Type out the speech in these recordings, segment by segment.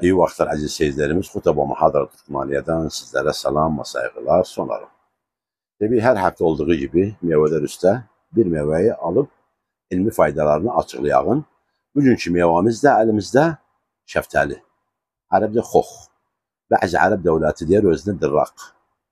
İyi vaxtlar əziz seyircilərimiz. Xutaba Muhadara Türkmaniye'den sizlere salam ve saygılar sunarım. Tabii her hafta olduğu gibi meyveler üstə bir meyveyi alıp ilmi faydalarını açıqlayağın. Bugünkü meyvemiz de elimizde şeftali. Ərəbcə xox. Bəzi Ərəb dövləti deyir özünə dırraq.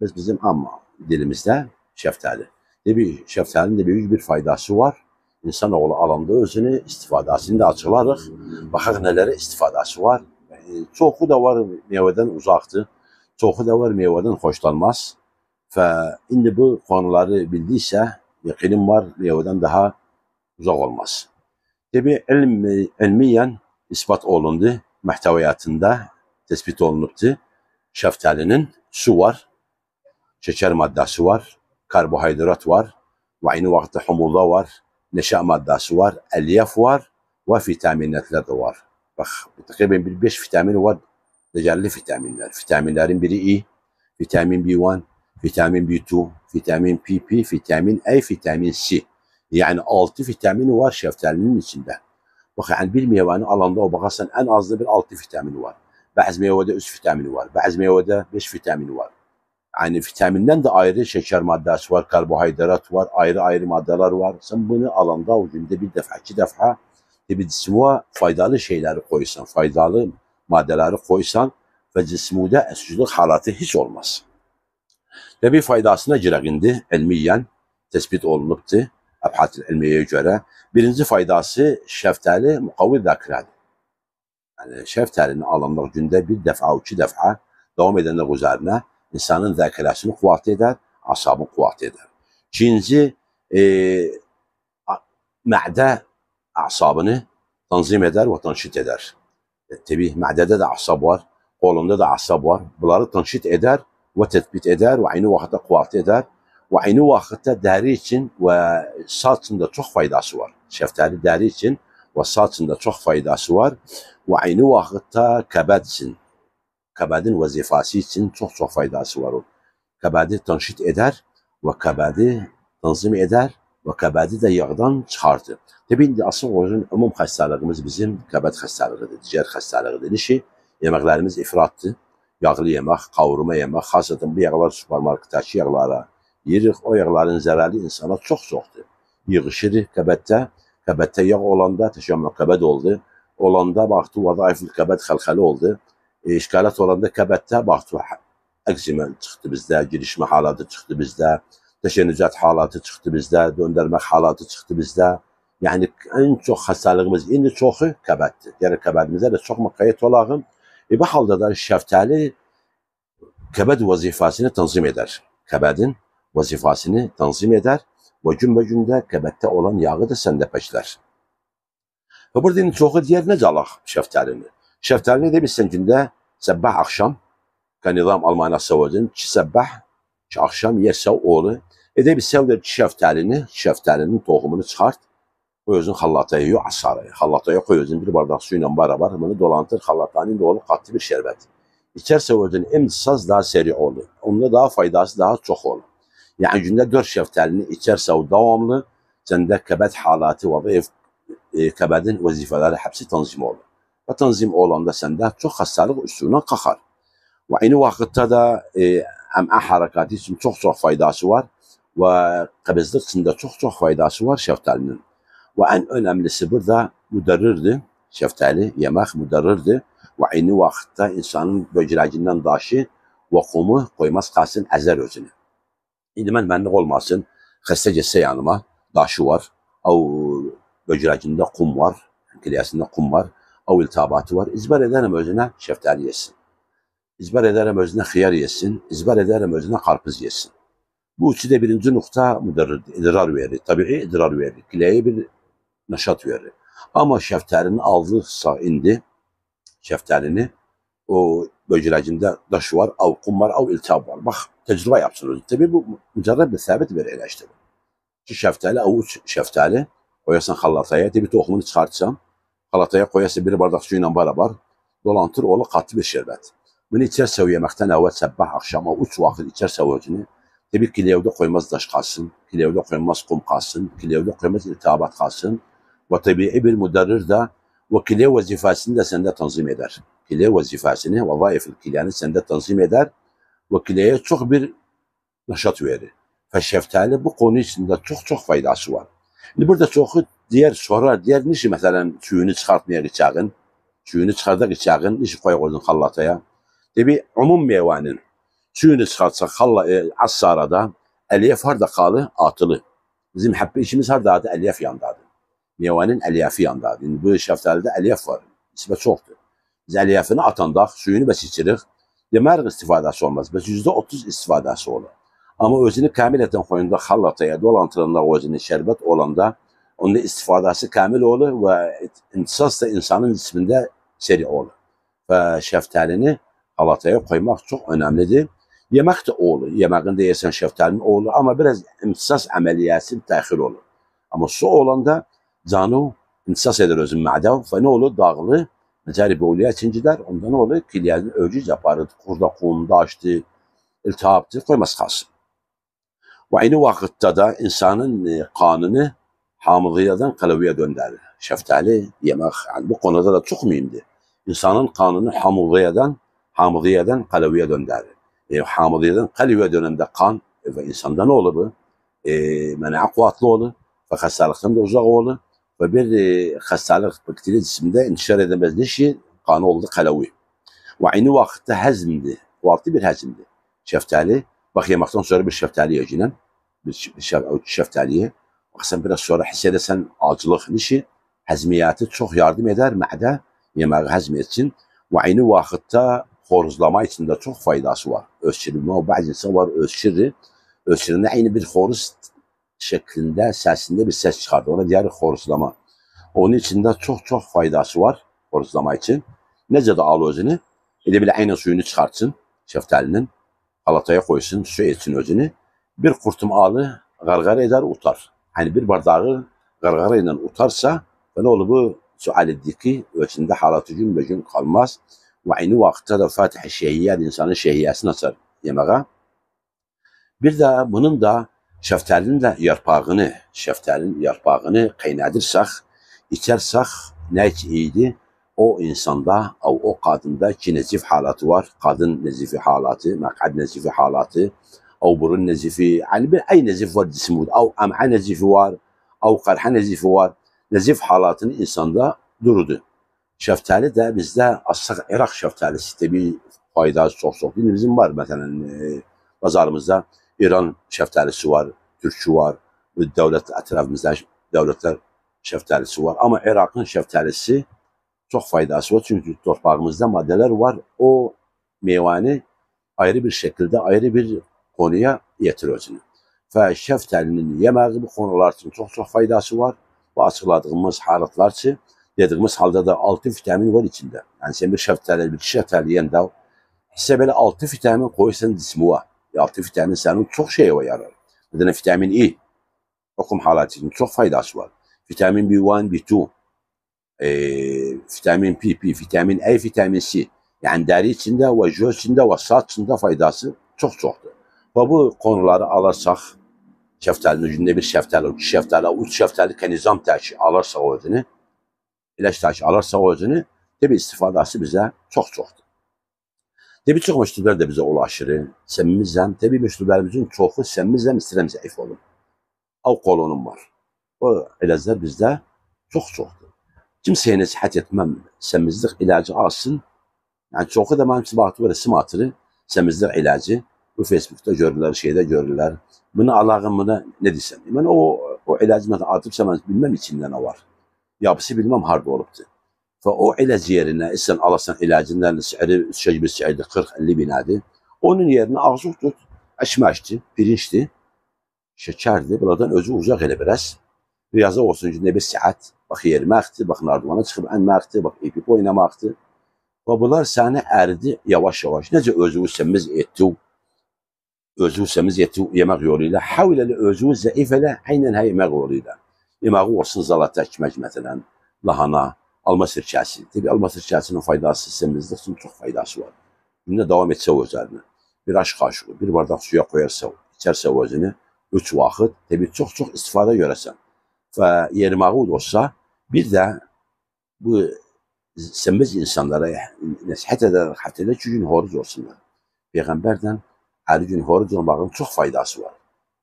Bizim amma dilimizdə şeftali. Tabii şeftalinin de büyük bir faydası var. İnsanoğlu alanda özünü istifadəsini de açıqlarıq. Baxaq nələrə istifadası var. Çoxu da var meyveden uzaqdır. Çoxu da var meyveden xoşlanmaz. Və indi bu konuları bildiysə, yaqinim var meyveden daha uzaq olmaz. Tabii ilmiyyən ispat olundu. Məhtəviyyatında tespit olunubdur. Şeftalinin su var, şeker maddesi var, karbohidrat var, ve aynı vaxtda humurda var, neşə maddesi var, elyaf var ve vitaminler de var. Bak, takriben bir 5 vitamini var, değerli vitaminler. Vitaminlerin biri E, vitamin B1, vitamin B2, vitamin PP, vitamin A, vitamin C. Yani 6 vitamini var şeftalinin içinde. Bak, yani bir meyveni alanda o bakarsan en azı bir 6 vitamini var. Bazı meyvede 3 vitamini var, bazı meyvede 5 vitamini var. Yani vitaminden de ayrı şeker maddesi var, karbohidrat var, ayrı maddeler var. Sen bunu alanda o günde bir defa, 2 defa bir cismine faydalı şeyleri koysan, faydalı maddeleri koysan ve cisminde esüzlük halatı hiç olmaz. Tabi faydasına girək indi ilmiyyən tespit olunubdur. Əbhat-ı ilmiyyəyə görə. Birinci faydası şeftali mukavvi zəkirədir. Yani şeftalini alanda günde bir defa, 2 defa devam edenler üzerine insanın zəkirəsini kuvvet eder, asabını kuvvet eder. İkinci, mədə asabını tanzim eder ve tanşit eder. Tabi mədədə de asab var, kolunda da asab var. Bunları tanşit eder ve tespit eder ve aynı vaxtda kuvvet eder. Ve aynı vaxtda deri için ve saç için de çok faydası var. Şeftali deri için ve saç için de çok faydası var. Ve aynı vaxtda kəbəd için, kəbədin vəzifəsi için çok faydası var. Kəbədi tanşit eder ve kəbədi tanzim eder ve kəbədi de yağdan çıxardır. Tabi indi asıl olan ümum xəstəliyimiz bizim kəbəd xəstəliyıdır, digər xəstəliyıdır. İşi yeməklərimiz ifratdır. Yağlı yemək, kavurma yemək, xassatan bu yağlar supermarkettəki yağlara yeyirik. O yağların zərəri insana çoxdur. Yığışır kəbəddə. Kəbəddə yağ olanda təşəmmül kəbəd oldu. Olanda baxdı vəzaifil kəbəd xəlxəli oldu. İşgalət olanda kəbəddə baxdı əqzimən çıxdı bizdə, girişmə halatı çıxdı bizdə, təşənnücət halatı çıxdı bizdə, döndərmək halatı çıxdı bizdə. Yani en çok xəstəliyimiz indi çoxu kəbəddir. Yəni kəbədimizə də çox müqayyət olağın. Bu halda da şeftali kəbəd vəzifəsini tanzim eder. Kəbədin vəzifəsini tanzim eder ve gün-bə-gündə kəbəddə olan yağı da səndəpəklər. Ve burada çoxu deyər necə alaq şeftalini? Şeftalini de bilsən gündə səbbah akşam, kanizam Almanya savacın, 2 səbbah, 2 akşam yersə oğlu. De bilsən şeftalinin tohumunu çıxart, koy özün xallataya yox asaraya. Xallataya koy özün bir bardak suyla beraber bunu dolantır, xallatanın da olur katlı bir şerbet. İçerse özün imtisaz daha seri olur. Onda daha faydası daha çok olur. Yani günde 4 şeftalini içerse o devamlı, sende kəbəd halatı ve kəbədin vəzifələri hepsi tanzim olur. Ve tanzim olanda sende çok hastalık üstüne kalkar. Ve aynı vakitte da əmə harekatı için çok faydası var. Ve qəbizlik için de çok faydası var şeftalinin. Ve en önemlisi burada müderrirdir. Şeftali yemek müderrirdir. Ve aynı vakitte insanın böcürəcindən daşı ve kumu koymaz kalsın əzər özünü. İndi mən mənlik olmasın, xəstə getsə yanıma, daşı var, böcürəcində kum var, kiliyəsində kum var, iltihabatı var. İzbar ederim özünə şeftali yesin. İzbar ederim özünə xiyar yesin. İzbar ederim özünə karpuz yesin. Bu üçü de birinci nokta müderrirdir. İdrar verir. Tabii idrar verir. Kileye bir nəşat verir. Ama şeftalini aldıqsa indi, şeftalini o böcürəcində daş var, kum var, iltihab var. Bax, tecrübe yapsınız. Tabii bu mücərrəb bir səbit bir eləşdir. 2 şeftali, 3 şeftali koyasan xallataya, tabii tohumunu çıxartsan, xallataya koyasan bir bardak suyla beraber dolantır, olur katlı bir şerbet. Bunu içersə o yeməkdən əvvəl səbbah akşama 3 vaxt içersə o özünü, tabii kilevde koymaz daş kalsın, kilevde koymaz kum kalsın, kilevde koymaz iltihabat kalsın. Ve tabii bir müderrir de ve kile vazifesini de sende tanzim eder. Kile vazifesini, vazaifil kileni sende tanzim eder ve kileye çok bir neşat verir. Ve şeftali bu konu içinde çok faydası var. Şimdi burada çoxu diğer sorar, diğer nişi mesela suyunu çıkartmaya geçeğin, suyunu çıkardak içeğin, nişi koy koydun hallataya. Tabi umum meyvenin suyunu çıkartsak az sarada, elyef harda kalı atılı. Bizim hep işimiz harda adı elyef yandadır. Meyvenin elyefi yandadır. Yani bu şeftalide elyef var. Nisbet çoktur. Biz elyefini atandaq, suyunu bəs içirik. Demək istifadəsi olmaz. Bəs %30 istifadəsi olur. Ama özünü kamileten koyunda hallataya dolandırırlar özünü şerbet olanda onun istifadesi kamil olur ve imtisas da insanın isminde seri olur. Ve şeftalini hallataya koymak çok önemlidir. Yemek de olur. Yemeğinde yesen şeftalinin olur ama biraz imtisas ameliyatı dahil olur. Ama su olanda canı imtisas eder özün ma'da ve ne olur? Dağılı mecari böğlüye çinciler. Ondan ne olur? Kilyenin öcüz yaparır. Kurda kumda açtı, iltihaptı koymaz kalsın. Ve aynı vakitte de insanın kanını hamıdiyadan kalaviye döndürür. Şeftali yemek yani bu konuda da çok mühimdir. İnsanın kanını hamıdiyadan kalaviye döndürür. Hamıdiyadan kalaviye dönemde kan ve insanda ne olur bu? Mena'a kuvvetli olur ve hastalıktan da uzak olur ve bir hastalık bakteri cisimde intişar edemez neşi kanı oldu kalavi. Ve aynı vakitte hazmdi. Kuvvetli bir hazmdi. Şeftali bak yemekten sonra bir şeftali yiyeceğin, bir şeftaliye. Bak sen biraz sonra hissedersen acılık nişi, hazmiyatı çok yardım eder ma'da yemeği hazmetsin. Ve aynı vakitte horuzlama için de çok faydası var. Özçirme, bazı insan var özçirri. Özçirinde aynı bir horuz şeklinde, sesinde bir ses çıkardı. Ona diğer horuzlama. Onun için de çok faydası var horuzlama için. Nece de al özünü, bile aynı suyunu çıkartsın şeftalinin. Halataya koysun, su etsin özünü. Bir kurtum alı gargara eder utar. Hani bir bardağı gargarayla utarsa ne olur bu sual eddiki ölçünde halatı gün kalmaz. Ve aynı vakitte de Fatih-i Şehiyye insanın şehiyesini açar yemeğe. Bir de bunun da şeftalinin de şeftalinin yarpağını kaynadırsak, içersek ne iyiydi? O insanda, o kadında ki nezif halatı var. Kadın nezifi halatı, mak'ad nezifi halatı, o burun nezifi, yani bir ay nezif var cisimde, o am'a nezifi var, o karha nezifi var. Nezif halatını insanda durdu. Şeftali de bizde aslında Irak şeftalisi de bir faydası çok. Bizim var mesela pazarımızda İran şeftalisi var, Türkçü var, devlet etrafımızda devletler şeftalisi var. Ama Irak'ın şeftalisi çok faydası var çünkü torpağımızda maddeler var. O meyveni ayrı bir şekilde ayrı bir konuya getiriyor. Ve şeftalinin yemeği bu konular için çok faydası var. Bu açıkladığımız haratlar için dediğimiz halde de 6 vitamin var içinde. Yani sen bir şeftali yiyen de ise böyle 6 vitamin koysan cismi var. 6 vitamin senin çok şeye yarar. Mesela vitamin E okum halatı için çok faydası var. Vitamin B1, B2, vitamin PP, vitamin A, vitamin C. Yani deri içinde ve göz içinde ve saç içinde faydası çoktur. Ve bu konuları alırsak, şeftalinin günde bir şeftali, 2 şeftali, 3 şeftali nizam təşi alırsa o özünü, ilaç təşi alırsa o özünü, tabi istifadası bize çoktur. Tabi çok məktublar da bize ulaşır. Səmimizlə, tabi məktublarımızın çoxu səmimizlə istirəm zəif olur. Av kolonum var. O ilaclar bizde çoktur. Kimseye nasihat etmem, semizlik ilacı alsın. Yani çoğu da benim sıbatı var, simatırı, semizlik ilacı. Bu Facebook'ta görürler, şeyde görürler. Bunu Allah'ım buna ne desem. Ben o ilacı atıp bilmem içinde ne var. Yapısı bilmem harbi oluptu. Ve o ilacı yerine, sen alasın ilacından şey bir şeydi 40-50 bin adı. Onun yerine ağzı tut, açmaçtı, pirinçti, şekerdi. Buradan özü uzak ele biraz. Riyaza olsun günde bir saat. Bak yerməkdir, bak nardivana çıxıb ənməkdir, bak ipip oynamakdır. Ve bunlar səni əridi yavaş. Necə özünü semiz etdi yemək yoluyla, havl özünü zəif elə, aynən yemək yoluyla. Yeməği olsun zalata ekmək məsələn, lahana, alma sirkəsi. Tabi alma sirkəsinin faydası semizlik için çok faydası var. Günde devam etse o üzerine. Bir aş kaşığı, bir bardak suya koyarsa, içerse o özünü 3 vakit, tabi çok istifade görəsən. Ve yemeği olsa bir de bu semiz insanlara nəsihət edərək həftədə 2 gün oruc olsunlar. Peyğəmbərdən hər gün oruc olmağın çox faydası var.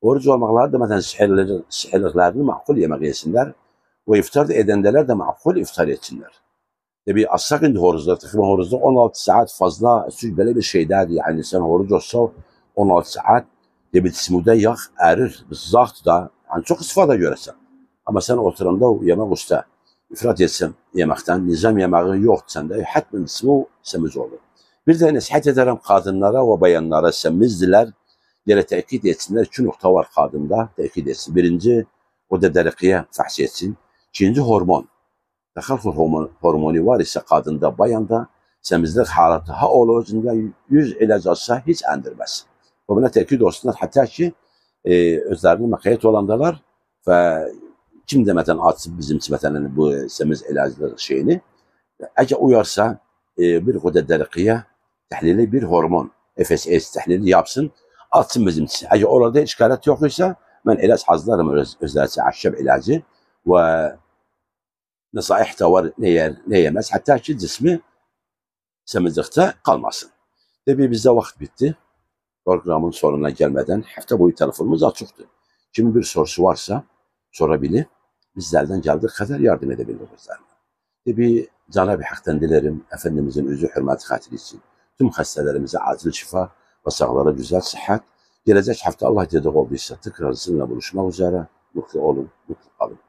Oruc olmaqları da məsələn sihirliklərini məqbul yemək yesinlər və iftar edəndələr də məqbul iftar etsinlər. Tabii assak indi horozda, takriben horozda 16 saat fazla böyle bir şeyler yani sen horoz olsa 16 saat tabii smuda yağ erir, zahт da yani çok istifade görürsen. Ama sen oturanda yemek usta ifrat etsen yemekten, nizam yemeği yok sende, hatmen ismu semiz olur. Bir de nasihat ederim kadınlara ve bayanlara semizdiler, yere tekit etsinler. 2 nokta var kadında, tekit etsin. Birinci, o da derikiye fahş etsin. İkinci, hormon. Təxəllüf hormonu var isə qadında, bayanda semizlik halatı ha olacağında 100 eləcəksə heç endirməz. Və buna təkid olsunlar, hətta ki özlərini məqayyət olandalar və kim deməkdən açıb bizim məsələn bu semiz eləcək şeyini, əgər uyarsa bir qədər dəriqiyə təhlili bir hormon, FSS təhlili yapsın, açsın bizim için. Əgər orada heç qərət yox isə, mən ilaç hazırlarım özləri əhşəb ilacı və نصائح da var ne yemez hatta ki cismi semizlikte kalmasın. Tabii bizde vakit bitti. Programın sonuna gelmeden hafta boyu telefonumuz açıktı. Kimin bir sorusu varsa sorabilir. Bizlerden geldiği kadar yardım edebiliriz. Tabii Cenab-ı Hak'tan dilerim Efendimizin özü hürmeti hatırı için tüm hastalarımıza acil şifa ve sağlara güzel sıhhat. Gelecek hafta Allah dedik olduysa tekrar sizinle buluşmak üzere. Mutlu olun, mutlu kalın.